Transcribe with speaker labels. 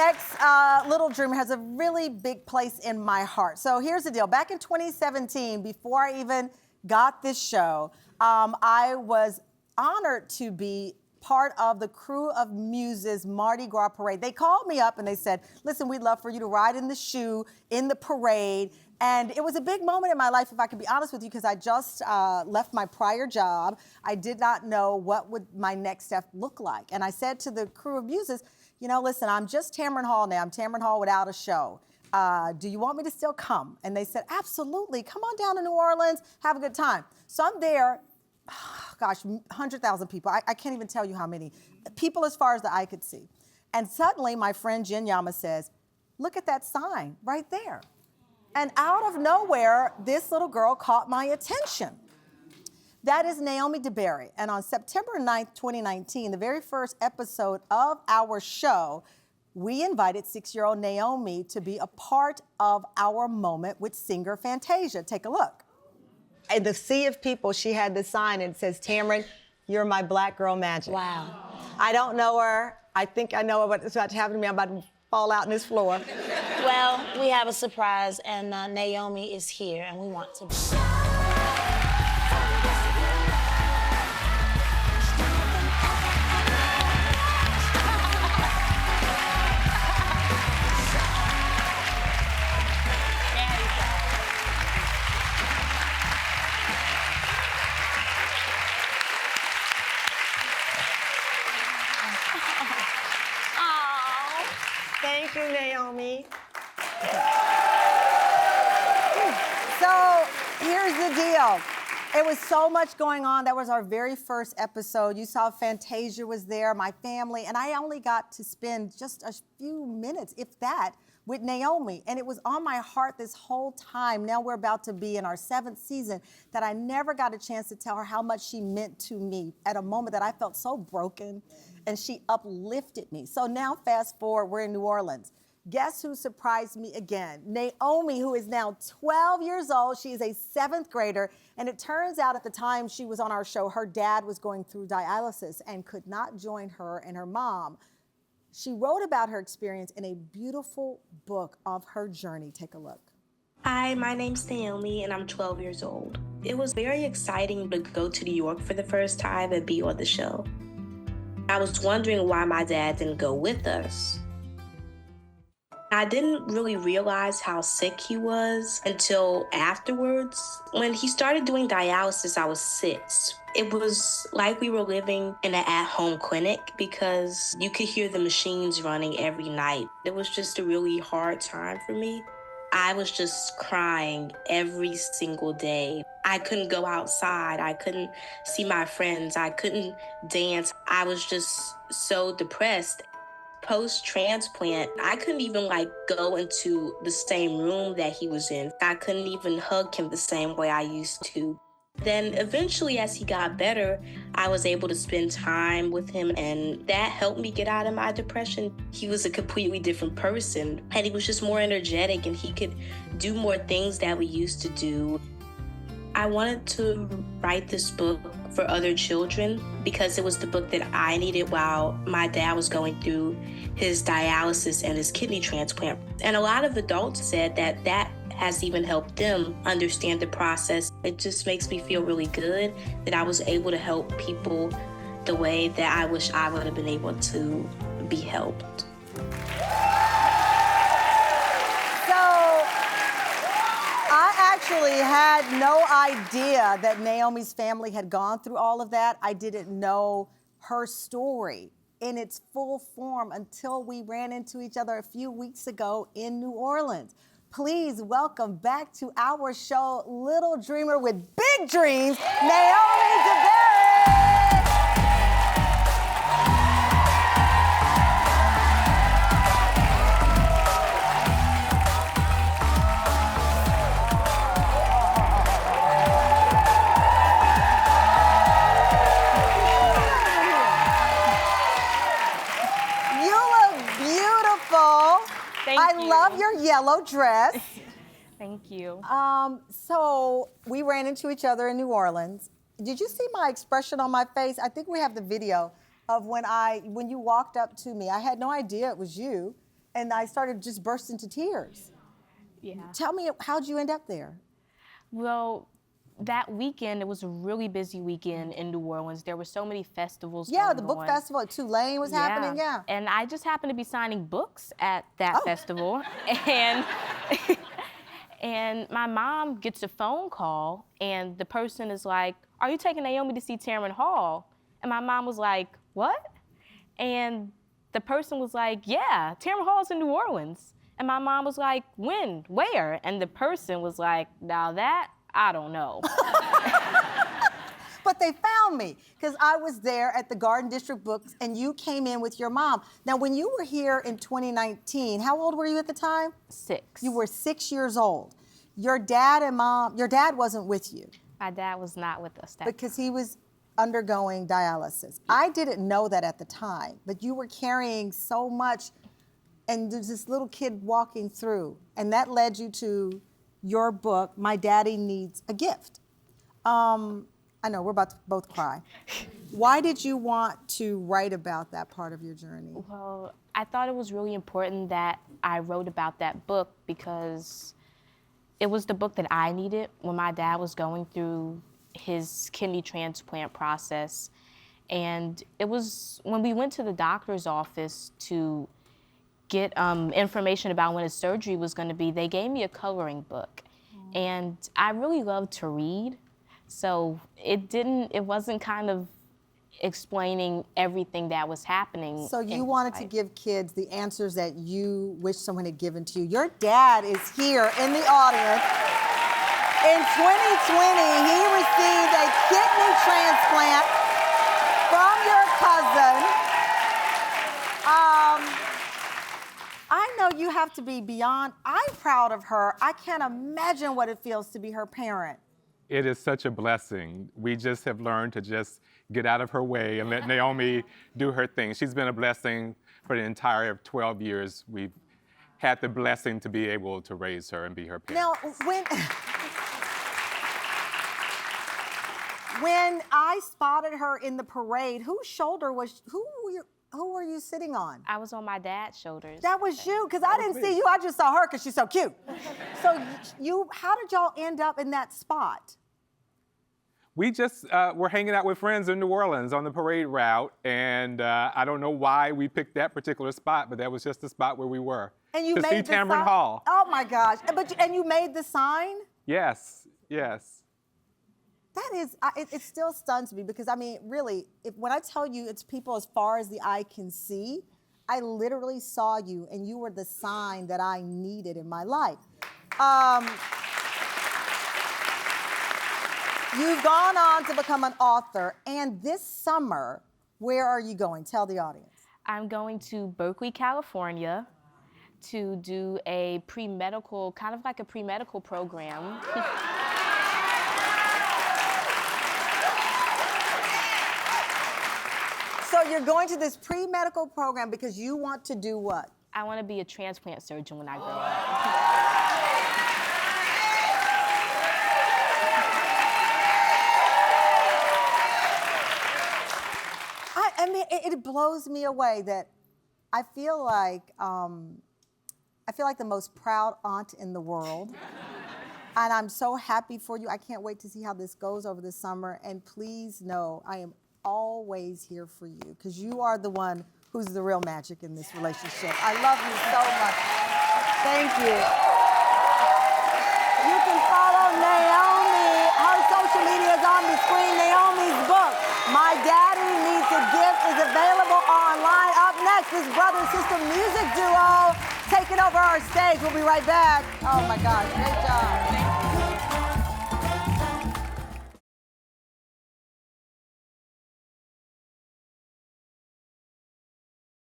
Speaker 1: next Little Dreamer has a really big place in my heart. So here's the deal. Back in 2017, before I even got this show, I was honored to be part of the Crew of Muses Mardi Gras parade. They called me up and they said, listen, we'd love for you to ride in the shoe in the parade. And it was a big moment in my life, if I can be honest with you, because I just left my prior job. I did not know what would my next step look like. And I said to the Crew of Muses, you know, listen, I'm just Tamron Hall now. I'm Tamron Hall without a show. Do you want me to still come? And they said, absolutely. Come on down to New Orleans, have a good time. So I'm there. Gosh, 100,000 people. I can't even tell you how many. People as far as the eye could see. And suddenly my friend Jen Yama says, look at that sign right there. And out of nowhere, this little girl caught my attention. That is Naomi DeBerry. And on September 9th, 2019, the very first episode of our show, we invited 6-year-old Naomi to be a part of our moment with singer Fantasia. Take a look. In the sea of people, she had this sign and it says, Tamron, you're my black girl magic.
Speaker 2: Wow.
Speaker 1: I don't know her. I think I know her, but it's about to happen to me. I'm about to fall out on this floor.
Speaker 2: Well, we have a surprise, and Naomi is here, and we want to...
Speaker 1: Thank you, Naomi. So here's the deal. It was so much going on. That was our very first episode. You saw Fantasia was there, my family, and I only got to spend just a few minutes, if that, with Naomi. And it was on my heart this whole time. Now we're about to be in our 7th season that I never got a chance to tell her how much she meant to me at a moment that I felt so broken, and she uplifted me. So now fast forward, we're in New Orleans. Guess who surprised me again? Naomi, who is now 12 years old. She is a 7th grader. And it turns out at the time she was on our show, her dad was going through dialysis and could not join her and her mom. She wrote about her experience in a beautiful book of her journey. Take a look.
Speaker 3: Hi, my name's Naomi, and I'm 12 years old. It was very exciting to go to New York for the first time and be on the show. I was wondering why my dad didn't go with us. I didn't really realize how sick he was until afterwards. When he started doing dialysis, I was 6. It was like we were living in an at-home clinic because you could hear the machines running every night. It was just a really hard time for me. I was just crying every single day. I couldn't go outside. I couldn't see my friends. I couldn't dance. I was just so depressed. Post-transplant, I couldn't even go into the same room that he was in. I couldn't even hug him the same way I used to. Then eventually, as he got better, I was able to spend time with him, and that helped me get out of my depression. He was a completely different person, and he was just more energetic, and he could do more things that we used to do. I wanted to write this book for other children because it was the book that I needed while my dad was going through his dialysis and his kidney transplant. And a lot of adults said that that has even helped them understand the process. It just makes me feel really good that I was able to help people the way that I wish I would have been able to be helped.
Speaker 1: Actually had no idea that Naomi's family had gone through all of that. I didn't know her story in its full form until we ran into each other a few weeks ago in New Orleans. Please welcome back to our show, Little Dreamer with Big Dreams, Naomi DeBerry! I love your yellow dress.
Speaker 4: Thank you.
Speaker 1: So we ran into each other in New Orleans. Did you see my expression on my face? I think we have the video of when you walked up to me. I had no idea it was you. and I started just burst into tears.
Speaker 4: Yeah.
Speaker 1: Tell me, how'd you end up there?
Speaker 4: Well, that weekend, it was a really busy weekend in New Orleans. There were so many festivals
Speaker 1: Yeah,
Speaker 4: going
Speaker 1: the book
Speaker 4: on.
Speaker 1: festival at Tulane was happening, yeah.
Speaker 4: And I just happened to be signing books at that festival. And and my mom gets a phone call, and the person is like, "Are you taking Naomi to see Tamron Hall?" And my mom was like, "What?" And the person was like, "Yeah, Tamron Hall's in New Orleans." And my mom was like, "When? Where?" And the person was like, "Now that, I don't know."
Speaker 1: But they found me because I was there at the Garden District Books and you came in with your mom. Now, when you were here in 2019, how old were you at the time?
Speaker 4: 6.
Speaker 1: You were 6 years old. Your dad wasn't with you
Speaker 4: My dad was not with us that
Speaker 1: because he was undergoing dialysis. I didn't know that at the time, but you were carrying so much and there's this little kid walking through, and that led you to your book, My Daddy Needs a Gift. I know, we're about to both cry. Why did you want to write about that part of your journey?
Speaker 4: Well, I thought it was really important that I wrote about that book because it was the book that I needed when my dad was going through his kidney transplant process. And it was when we went to the doctor's office to get information about when his surgery was going to be, they gave me a coloring book. And I really love to read. So it wasn't kind of explaining everything that was happening.
Speaker 1: So you wanted to give kids the answers that you wish someone had given to you. Your dad is here in the audience. In 2020, he received a kidney transplant from your cousin. I know you have to be beyond, I'm proud of her. I can't imagine what it feels to be her parent.
Speaker 5: It is such a blessing. We just have learned to just get out of her way and let Naomi do her thing. She's been a blessing for the entire 12 years. We've had the blessing to be able to raise her and be her parent.
Speaker 1: Now, when I spotted her in the parade, who were you sitting on?
Speaker 4: I was on my dad's shoulders.
Speaker 1: That was you, because I didn't see you. I just saw her because she's so cute. So how did y'all end up in that spot?
Speaker 5: We just were hanging out with friends in New Orleans on the parade route, and I don't know why we picked that particular spot, but that was just the spot where we were.
Speaker 1: And you
Speaker 5: to
Speaker 1: made
Speaker 5: see Tamron Hall.
Speaker 1: Oh my gosh! And you made the sign?
Speaker 5: Yes, yes.
Speaker 1: That is, it still stuns me because I mean, really, when I tell you it's people as far as the eye can see, I literally saw you, and you were the sign that I needed in my life. You've gone on to become an author, and this summer, where are you going? Tell the audience.
Speaker 4: I'm going to Berkeley, California to do a pre-medical, kind of like a pre-medical program.
Speaker 1: So you're going to this pre-medical program because you want to do what?
Speaker 4: I want to be a transplant surgeon when I grow up.
Speaker 1: I mean, it blows me away that I feel like the most proud aunt in the world. And I'm so happy for you. I can't wait to see how this goes over the summer. And please know I am always here for you because you are the one who's the real magic in this relationship. I love you so much. Thank you. You can follow Naomi. Her social media is on the screen. Naomi's book, My Daddy Needs a Gift, is available online. Up next, this brother-sister music duo taking over our stage. We'll be right back. Oh my gosh, great job.